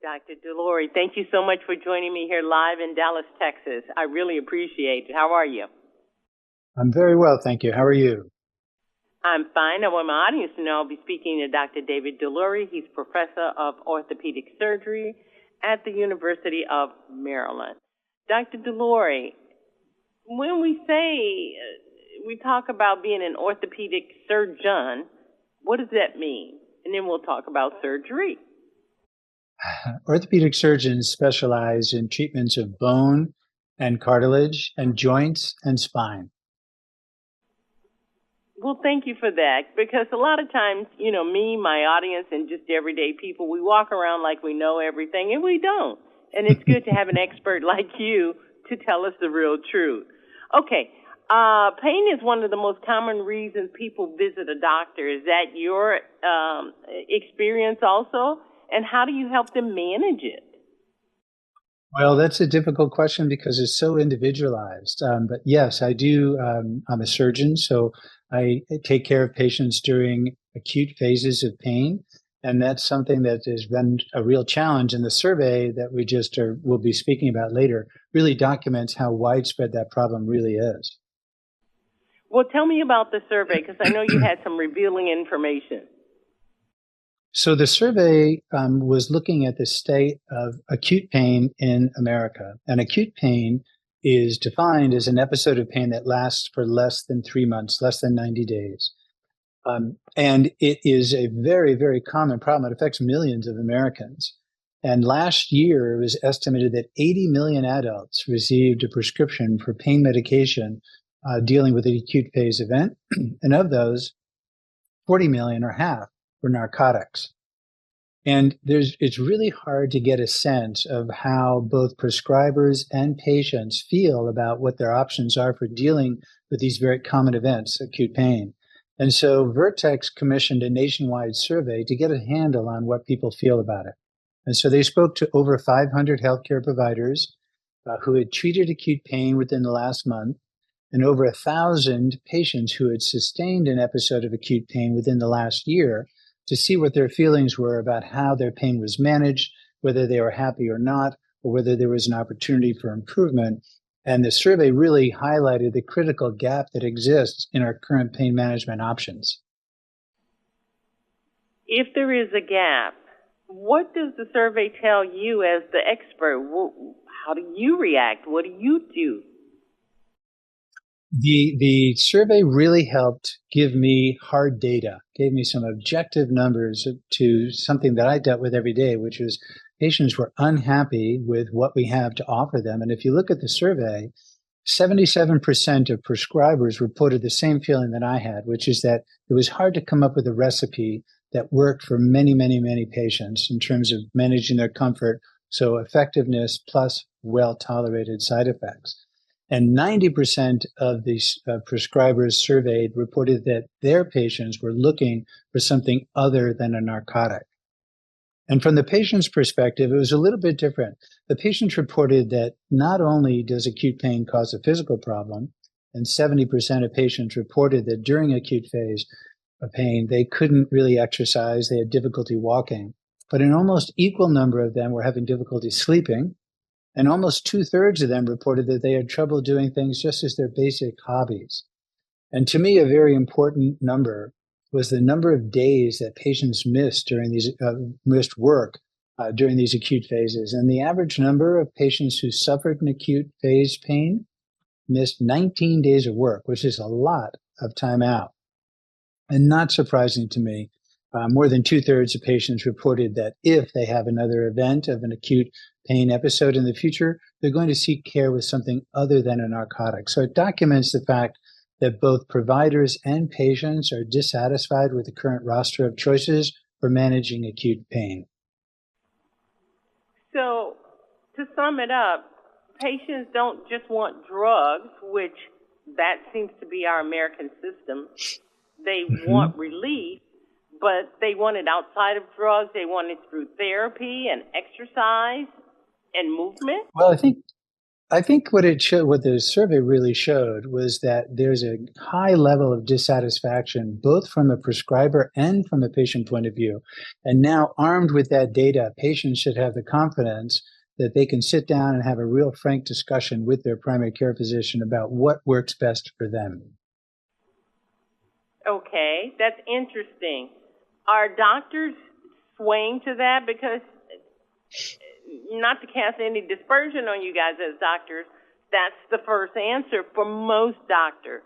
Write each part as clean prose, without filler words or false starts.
Dr. DeLore, thank you so much for joining me here live in Dallas, Texas. I really appreciate it. How are you? I'm very well, thank you. How are you? I'm fine. I want my audience to know I'll be speaking to Dr. David DeLore. He's professor of orthopedic surgery at the University of Maryland. Dr. DeLore, when we talk about being an orthopedic surgeon, what does that mean? And then we'll talk about surgery. Orthopedic surgeons specialize in treatments of bone and cartilage and joints and spine. Well, thank you for that, because a lot of times, me, my audience, and just everyday people, we walk around like we know everything, and we don't. And it's good to have an expert like you to tell us the real truth. Okay, pain is one of the most common reasons people visit a doctor. Is that your experience also? And how do you help them manage it? Well, that's a difficult question because it's so individualized. But yes, I do. I'm a surgeon, so I take care of patients during acute phases of pain. And that's something that has been a real challenge. And the survey that we'll be speaking about later really documents how widespread that problem really is. Well, tell me about the survey, because I know you had some revealing information. So the survey was looking at the state of acute pain in America. And acute pain is defined as an episode of pain that lasts for less than 3 months, less than 90 days. And it is a very, very common problem. It affects millions of Americans. And last year, it was estimated that 80 million adults received a prescription for pain medication dealing with an acute phase event. And of those, 40 million, or half, were narcotics. And it's really hard to get a sense of how both prescribers and patients feel about what their options are for dealing with these very common events, acute pain. And so Vertex commissioned a nationwide survey to get a handle on what people feel about it. And so they spoke to over 500 healthcare providers who had treated acute pain within the last month, and over 1,000 patients who had sustained an episode of acute pain within the last year, to see what their feelings were about how their pain was managed, whether they were happy or not, or whether there was an opportunity for improvement. And the survey really highlighted the critical gap that exists in our current pain management options. If there is a gap, what does the survey tell you as the expert? How do you react? What do you do? The survey really helped give me hard data, gave me some objective numbers to something that I dealt with every day, which was patients were unhappy with what we have to offer them. And if you look at the survey, 77% of prescribers reported the same feeling that I had, which is that it was hard to come up with a recipe that worked for many, many, many patients in terms of managing their comfort. So effectiveness plus well-tolerated side effects. And 90% of these prescribers surveyed reported that their patients were looking for something other than a narcotic. And from the patient's perspective, it was a little bit different. The patients reported that not only does acute pain cause a physical problem, and 70% of patients reported that during acute phase of pain, they couldn't really exercise, they had difficulty walking, but an almost equal number of them were having difficulty sleeping. And almost 2/3 of them reported that they had trouble doing things just as their basic hobbies. And to me, a very important number was the number of days that patients missed during these missed work during these acute phases. And the average number of patients who suffered an acute phase pain missed 19 days of work, which is a lot of time out. And not surprising to me, more than 2/3 of patients reported that if they have another event of an acute pain episode in the future, they're going to seek care with something other than a narcotic. So it documents the fact that both providers and patients are dissatisfied with the current roster of choices for managing acute pain. So, to sum it up, patients don't just want drugs, which that seems to be our American system. They want relief, but they want it outside of drugs. They want it through therapy and exercise and movement. Well, I think I think what it showed, what the survey really showed, was that there's a high level of dissatisfaction, both from a prescriber and from a patient point of view. And now, armed with that data, patients should have the confidence that they can sit down and have a real frank discussion with their primary care physician about what works best for them. Okay, that's interesting. Are doctors swaying to that? Because, not to cast any dispersion on you guys as doctors, that's the first answer for most doctors.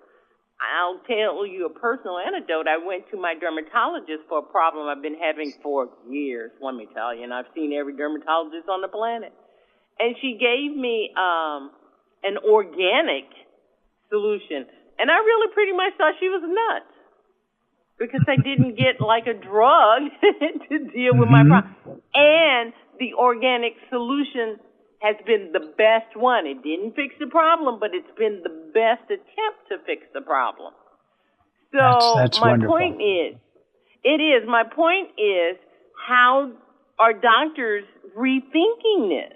I'll tell you a personal anecdote. I went to my dermatologist for a problem I've been having for years, let me tell you, and I've seen every dermatologist on the planet. And she gave me an organic solution. And I really pretty much thought she was nuts, because I didn't get like a drug to deal with my problem. And the organic solution has been the best one. It didn't fix the problem, but it's been the best attempt to fix the problem. So That's my wonderful. point is, my point is, how are doctors rethinking this?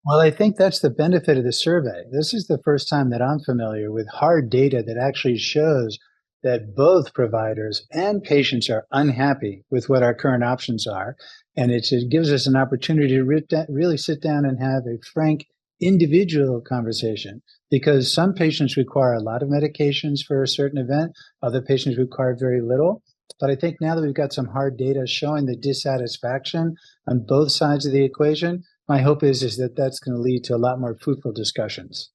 Well, I think that's the benefit of the survey. This is the first time that I'm familiar with hard data that actually shows that both providers and patients are unhappy with what our current options are. And it gives us an opportunity to really sit down and have a frank individual conversation, because some patients require a lot of medications for a certain event, other patients require very little. But I think now that we've got some hard data showing the dissatisfaction on both sides of the equation, my hope is that that's going to lead to a lot more fruitful discussions.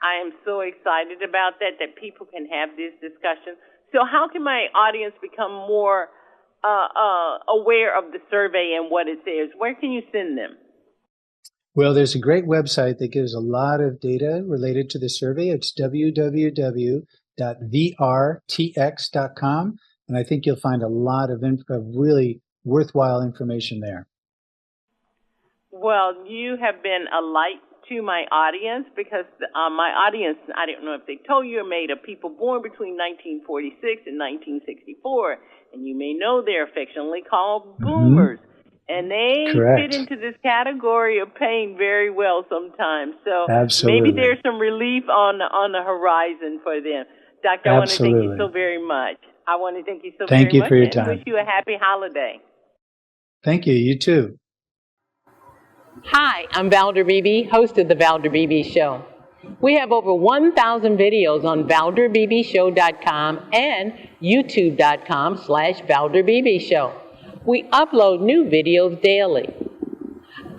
I am so excited about that people can have this discussion. So how can my audience become more aware of the survey and what it says? Where can you send them? Well, there's a great website that gives a lot of data related to the survey. It's www.vrtx.com. And I think you'll find a lot of really worthwhile information there. Well, you have been a light to my audience, because my audience, I don't know if they told you, are made of people born between 1946 and 1964. And you may know they're affectionately called boomers. And they Correct. fit into this category of pain very well sometimes. So Absolutely. maybe there's some relief on the horizon for them. Doctor, I want to thank you so very much. I want to thank you so very much. Thank you for your time. And wish you a happy holiday. Thank you. You too. Hi, I'm Valder Beebe, host of The Valder Beebe Show. We have over 1,000 videos on ValderBeebeShow.com and YouTube.com/Valder Beebe Show. We upload new videos daily.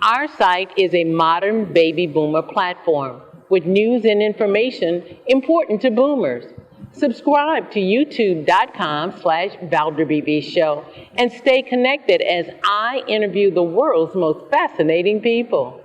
Our site is a modern baby boomer platform with news and information important to boomers. Subscribe to YouTube.com/Valder Beebe Show and stay connected as I interview the world's most fascinating people.